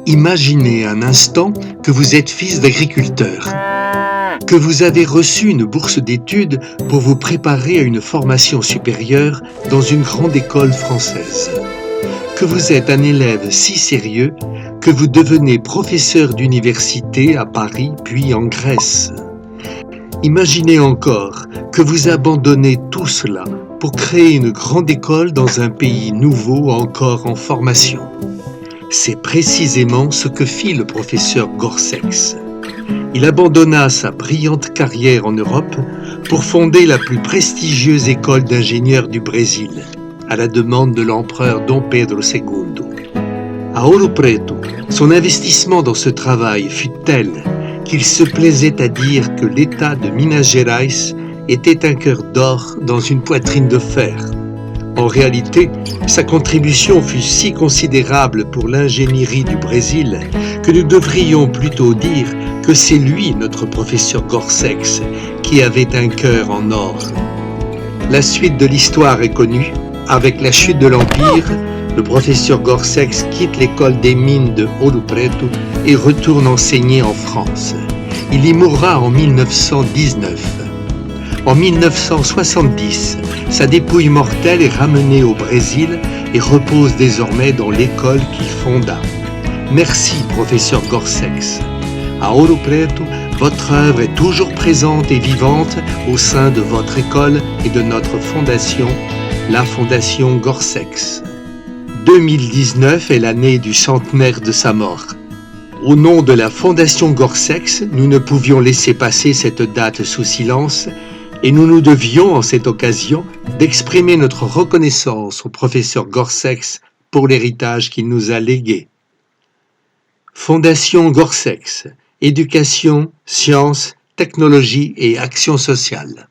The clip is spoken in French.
Imaginez un instant que vous êtes fils d'agriculteur, que vous avez reçu une bourse d'études pour vous préparer à une formation supérieure dans une grande école française, que vous êtes un élève si sérieux que vous devenez professeur d'université à Paris puis en Grèce. Imaginez encore que vous abandonnez tout cela pour créer une grande école dans un pays nouveau encore en formation. C'est précisément ce que fit le professeur Gorsex. Il abandonna sa brillante carrière en Europe pour fonder la plus prestigieuse école d'ingénieurs du Brésil, à la demande de l'empereur Dom Pedro II. À Ouro Preto, son investissement dans ce travail fut tel qu'il se plaisait à dire que l'État de Minas Gerais était un cœur d'or dans une poitrine de fer. En réalité, sa contribution fut si considérable pour l'ingénierie du Brésil que nous devrions plutôt dire que c'est lui, notre professeur Gorsex, qui avait un cœur en or. La suite de l'histoire est connue. Avec la chute de l'Empire, le professeur Gorsex quitte l'école des mines de Ouro Preto et retourne enseigner en France. Il y mourra en 1919. En 1970, sa dépouille mortelle est ramenée au Brésil et repose désormais dans l'école qu'il fonda. Merci, professeur Gorsex. À Ouro Preto, votre œuvre est toujours présente et vivante au sein de votre école et de notre fondation, la Fondation Gorsex. 2019 est l'année du centenaire de sa mort. Au nom de la Fondation Gorsex, nous ne pouvions laisser passer cette date sous silence et nous nous devions, en cette occasion, d'exprimer notre reconnaissance au professeur Gorsex pour l'héritage qu'il nous a légué. Fondation Gorsex, éducation, sciences, technologie et action sociale.